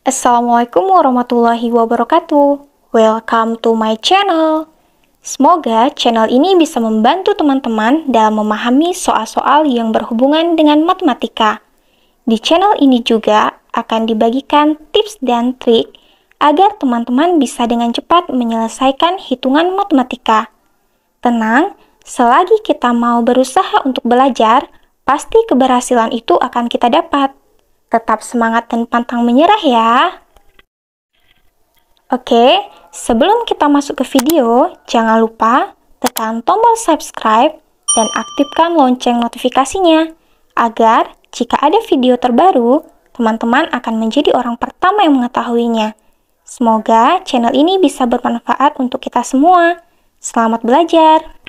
Assalamualaikum warahmatullahi wabarakatuh. Welcome to my channel. Semoga channel ini bisa membantu teman-teman dalam memahami soal-soal yang berhubungan dengan matematika. Di channel ini juga akan dibagikan tips dan trik agar teman-teman bisa dengan cepat menyelesaikan hitungan matematika. Tenang, selagi kita mau berusaha untuk belajar, pasti keberhasilan itu akan kita dapat. Tetap semangat dan pantang menyerah ya. Oke, sebelum kita masuk ke video, jangan lupa tekan tombol subscribe dan aktifkan lonceng notifikasinya, agar jika ada video terbaru, teman-teman akan menjadi orang pertama yang mengetahuinya. Semoga channel ini bisa bermanfaat untuk kita semua. Selamat belajar!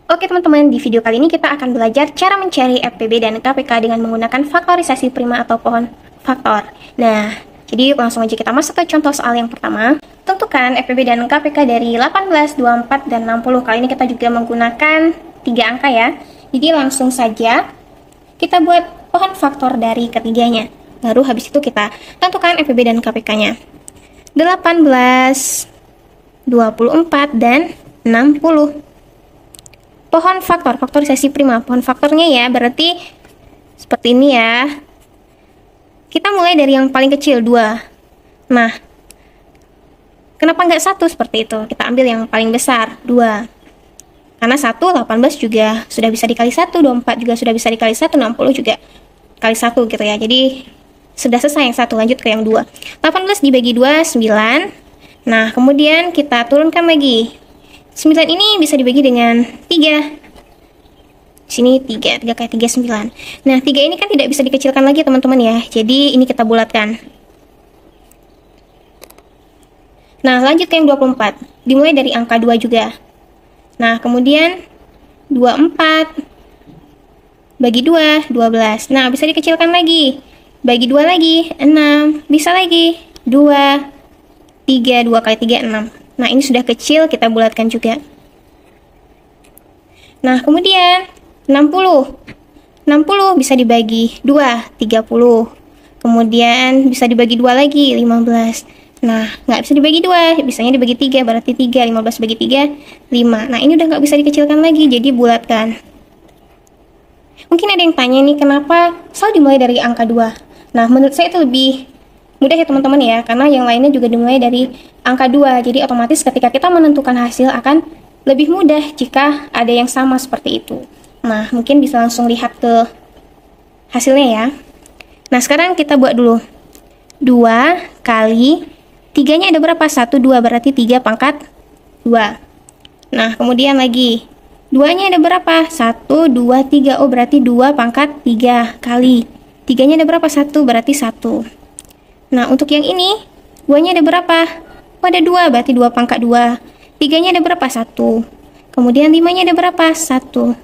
Oke teman-teman, di video kali ini kita akan belajar cara mencari FPB dan KPK dengan menggunakan faktorisasi prima atau pohon faktor. Nah, jadi langsung aja kita masuk ke contoh soal yang pertama. Tentukan FPB dan KPK dari 18, 24, dan 60. Kali ini kita juga menggunakan 3 angka ya. Jadi langsung saja kita buat pohon faktor dari ketiganya. Baru habis itu kita tentukan FPB dan KPK-nya. 18, 24, dan 60. Pohon faktor, faktorisasi prima. Pohon faktornya ya, berarti seperti ini ya. Kita mulai dari yang paling kecil, 2. Nah, kenapa nggak 1 seperti itu? Kita ambil yang paling besar, 2. Karena 1, 18 juga sudah bisa dikali 1, 24 juga sudah bisa dikali 1, 60 juga kali 1 gitu ya. Jadi, sudah selesai yang 1, lanjut ke yang 2. 18 dibagi 2, 9. Nah, kemudian kita turunkan lagi. 9 ini bisa dibagi dengan 3. Sini 3 kali 3, 9. Nah, 3 ini kan tidak bisa dikecilkan lagi teman-teman ya. Jadi, ini kita bulatkan. Nah, lanjut ke yang 24. Dimulai dari angka 2 juga. Nah, kemudian 24 bagi 2, 12. Nah, bisa dikecilkan lagi. Bagi 2 lagi, 6. Bisa lagi. 2, 3, 2 kali 3, 6. Nah, ini sudah kecil, kita bulatkan juga. Nah, kemudian 60. 60 bisa dibagi 2, 30. Kemudian bisa dibagi 2 lagi, 15. Nah, nggak bisa dibagi 2, bisanya dibagi 3, berarti 3. 15 bagi 3, 5. Nah, ini udah nggak bisa dikecilkan lagi, jadi bulatkan. Mungkin ada yang tanya nih, kenapa selalu dimulai dari angka 2? Nah, menurut saya itu lebih mudah ya teman-teman ya, karena yang lainnya juga dimulai dari angka 2. Jadi otomatis ketika kita menentukan hasil akan lebih mudah jika ada yang sama seperti itu. Nah, mungkin bisa langsung lihat ke hasilnya ya. Nah, sekarang kita buat dulu. 2 kali 3-nya ada berapa? 1, 2, berarti 3 pangkat 2. Nah, kemudian lagi 2-nya ada berapa? 1, 2, 3. Oh, berarti 2 pangkat 3 kali 3-nya ada berapa? 1, berarti 1. Nah, untuk yang ini, 2-nya ada berapa? Oh, ada 2, berarti 2 pangkat 2. 3-nya ada berapa? 1. Kemudian 5-nya ada berapa? 1.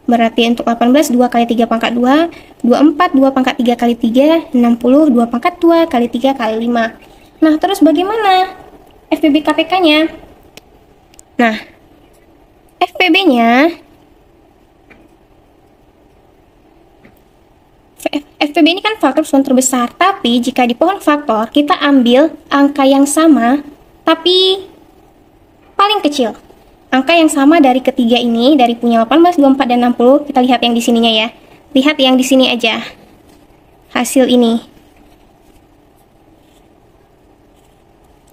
Berarti untuk 18, 2 kali 3 pangkat 2. 24, 2 pangkat 3 kali 3. 60, 2 pangkat 2 kali 3 kali 5. Nah, terus bagaimana FPB KPK-nya? Nah, FPB ini kan faktor susunan terbesar, tapi jika di pohon faktor kita ambil angka yang sama, tapi paling kecil. Angka yang sama dari ketiga ini, dari punya 18, 24, dan 60, kita lihat yang di sininya ya. Lihat yang di sini aja. Hasil ini.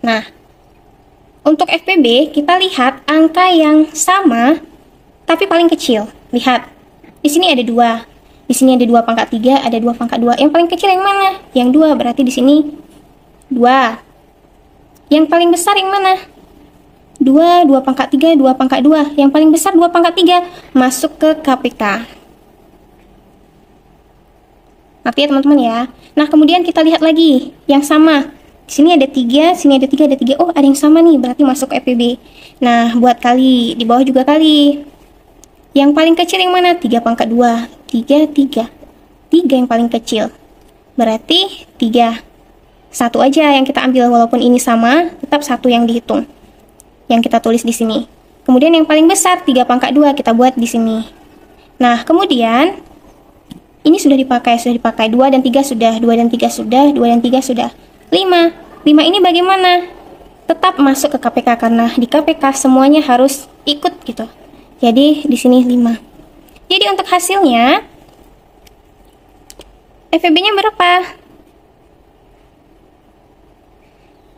Nah, untuk FPB kita lihat angka yang sama, tapi paling kecil. Lihat, di sini ada 2. Di sini ada 2 pangkat 3, ada 2 pangkat 2. Yang paling kecil yang mana? Yang 2, berarti di sini 2. Yang paling besar yang mana? 2, 2 pangkat 3, 2 pangkat 2. Yang paling besar 2 pangkat 3. Masuk ke KPK. Ngerti ya teman-teman ya? Nah, kemudian kita lihat lagi yang sama. Di sini ada 3, sini ada 3, ada 3. Oh, ada yang sama nih, berarti masuk ke FPB. Nah, buat kali. Di bawah juga kali. Yang paling kecil yang mana? 3 pangkat 2. 3, 3. 3 yang paling kecil. Berarti 3. 1 aja yang kita ambil, walaupun ini sama, tetap 1 yang dihitung. Yang kita tulis di sini. Kemudian yang paling besar, 3 pangkat 2, kita buat di sini. Nah, kemudian Ini sudah dipakai. 2 dan 3 sudah, 2 dan 3 sudah, 2 dan 3 sudah. 5 ini bagaimana? Tetap masuk ke KPK karena di KPK semuanya harus ikut gitu. Jadi di sini 5. Jadi untuk hasilnya FEB-nya berapa?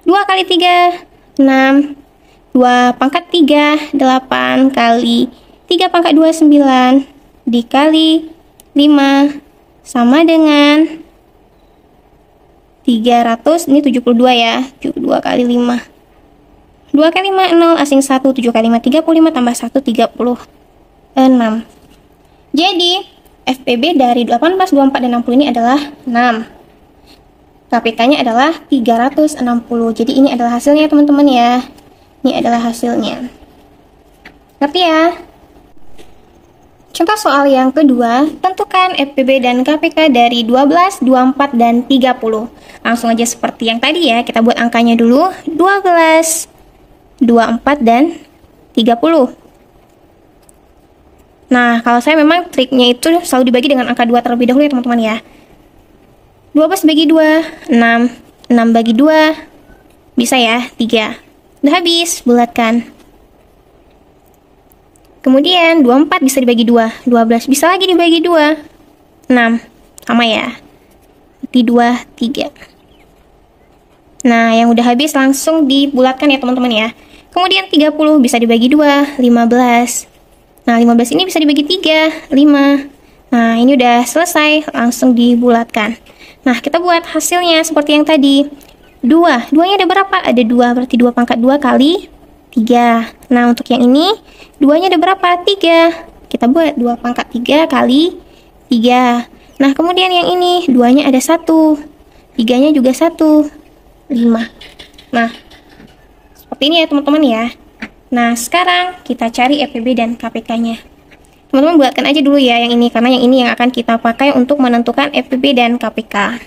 2 kali 3 6, 2 pangkat 3 8 kali 3 pangkat 2 9 dikali 5 sama dengan 300. Ini 72 ya, 72 kali 5. 2 kali 5 0, asing 1, 7 kali 5 35 tambah 1 36. Jadi FPB dari 18, 24 dan 60 ini adalah 6. KPK-nya adalah 360. Jadi ini adalah hasilnya teman-teman ya. Ini adalah hasilnya. Ngerti ya? Contoh soal yang kedua, tentukan FPB dan KPK dari 12, 24, dan 30. Langsung aja seperti yang tadi ya, kita buat angkanya dulu. 12, 24, dan 30. Nah, kalau saya memang triknya itu selalu dibagi dengan angka 2 terlebih dahulu ya teman-teman ya. 12 bagi 2, 6. 6 bagi 2, bisa ya, 3. Udah habis, bulatkan. Kemudian 24 bisa dibagi 2, 12 bisa lagi dibagi 2, 6, sama ya. Berarti 2, 3. Nah, yang udah habis langsung dibulatkan ya teman-teman ya. Kemudian 30 bisa dibagi 2, 15. Nah, 15 ini bisa dibagi 3, 5. Nah, ini udah selesai, langsung dibulatkan. Nah, kita buat hasilnya seperti yang tadi. 2, 2-nya ada berapa? Ada 2, berarti 2 pangkat 2 kali 3. Nah, untuk yang ini 2-nya ada berapa? 3. Kita buat 2 pangkat 3 kali 3. Nah, kemudian yang ini 2-nya ada 1. 3-nya juga 1. 5. Nah, seperti ini ya teman-teman ya. Nah, sekarang kita cari FPB dan KPK-nya. Teman-teman buatkan aja dulu ya yang ini, karena yang ini yang akan kita pakai untuk menentukan FPB dan KPK.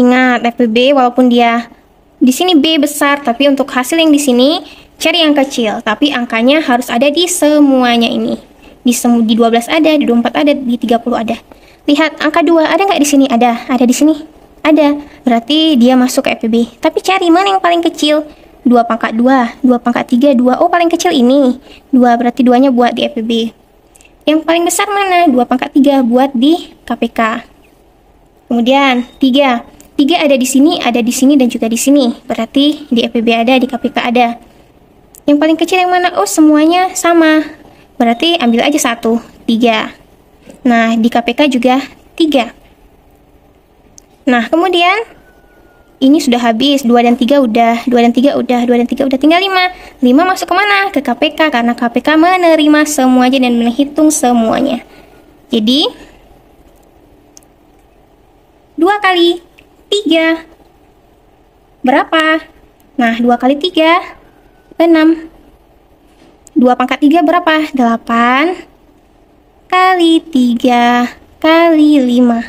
Ingat, FPB walaupun dia di sini B besar, tapi untuk hasil yang di sini cari yang kecil, tapi angkanya harus ada di semuanya ini. Di 12 ada, di 24 ada, di 30 ada. Lihat, angka 2 ada nggak di sini? Ada di sini. Ada. Berarti dia masuk ke FPB. Tapi cari mana yang paling kecil? 2 pangkat 2, 2 pangkat 3, 2. Oh, paling kecil ini. 2, berarti 2-nya buat di FPB. Yang paling besar mana? 2 pangkat 3 buat di KPK. Kemudian 3. 3 ada di sini, dan juga di sini. Berarti di FPB ada, di KPK ada. Yang paling kecil yang mana? Oh, semuanya sama. Berarti ambil aja 1, 3. Nah, di KPK juga 3. Nah, kemudian ini sudah habis. 2 dan 3 udah, 2 dan 3 udah, 2 dan 3 udah. Tinggal 5. 5 masuk ke mana? Ke KPK, karena KPK menerima semuanya dan menghitung semuanya. Jadi 2 kali 3 berapa? Nah, 2 kali 3 6. 2 pangkat 3 berapa? 8 kali 3 kali 5.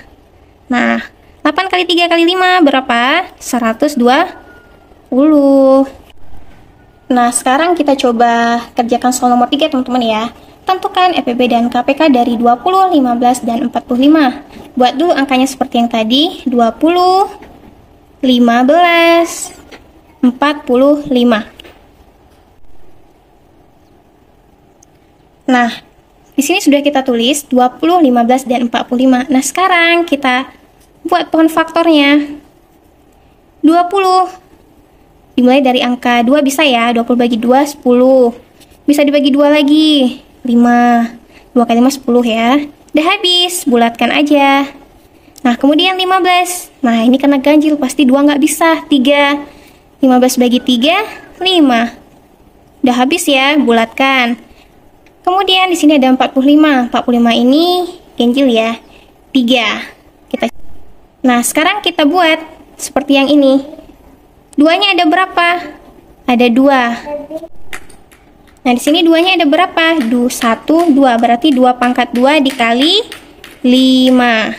Nah, 8 kali 3 kali 5 berapa? 120. Nah, sekarang kita coba kerjakan soal nomor 3 teman-teman ya. Tentukan FPB dan KPK dari 20, 15, dan 45. Buat dulu angkanya seperti yang tadi, 20, 15, 45. Nah, di sini sudah kita tulis 20, 15, dan 45. Nah, sekarang kita buat pohon faktornya. 20 dimulai dari angka 2 bisa ya. 20 bagi 2, 10. Bisa dibagi 2 lagi, 5. 2 kali 5, 10 ya. Udah habis, bulatkan aja. Nah, kemudian 15. Nah, ini karena ganjil, pasti 2 nggak bisa. 3. 15 bagi 3, 5. Udah habis ya, bulatkan. Kemudian di sini ada 45. 45 ini ganjil ya. 3. Nah, sekarang kita buat seperti yang ini. 2-nya ada berapa? Ada 2. Nah, di sini 2-nya ada berapa? 1, 2. Berarti 2 pangkat 2 dikali 5.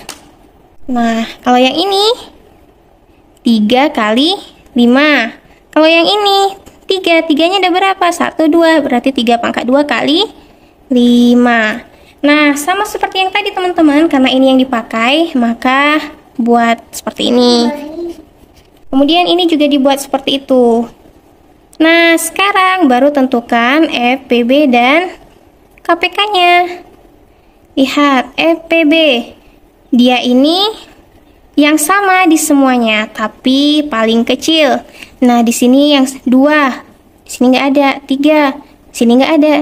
Nah, kalau yang ini 3 kali 5. Kalau yang ini 3. 3-nya ada berapa? 1, 2. Berarti 3 pangkat 2 kali 5. Nah, sama seperti yang tadi teman-teman, karena ini yang dipakai, maka buat seperti ini. Kemudian ini juga dibuat seperti itu. Nah, sekarang baru tentukan FPB dan KPK-nya. Lihat, FPB. Dia ini yang sama di semuanya, tapi paling kecil. Nah, di sini yang 2. Di sini nggak ada. 3. Di sini nggak ada.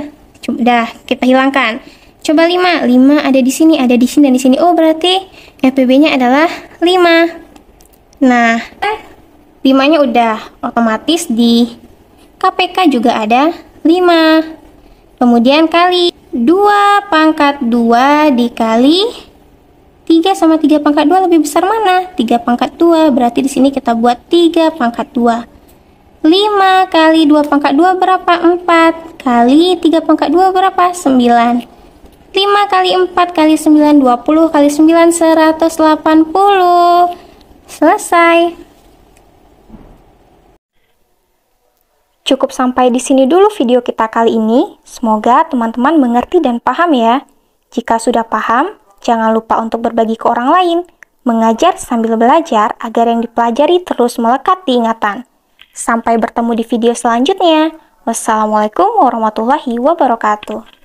Dah, kita hilangkan. Coba 5. 5 ada di sini, dan di sini. Oh, berarti FPB-nya adalah 5. Nah, 5-nya udah otomatis di KPK juga ada 5. Kemudian kali 2 pangkat 2 dikali 3 sama 3 pangkat 2 lebih besar mana? 3 pangkat 2. Berarti di sini kita buat 3 pangkat 2. 5 kali 2 pangkat 2 berapa? 4. Kali 3 pangkat 2 berapa? 9. 5 kali 4 kali 9, 20 kali 9, 180. Selesai. Cukup sampai di sini dulu video kita kali ini. Semoga teman-teman mengerti dan paham ya. Jika sudah paham, jangan lupa untuk berbagi ke orang lain. Mengajar sambil belajar agar yang dipelajari terus melekat di ingatan. Sampai bertemu di video selanjutnya. Wassalamualaikum warahmatullahi wabarakatuh.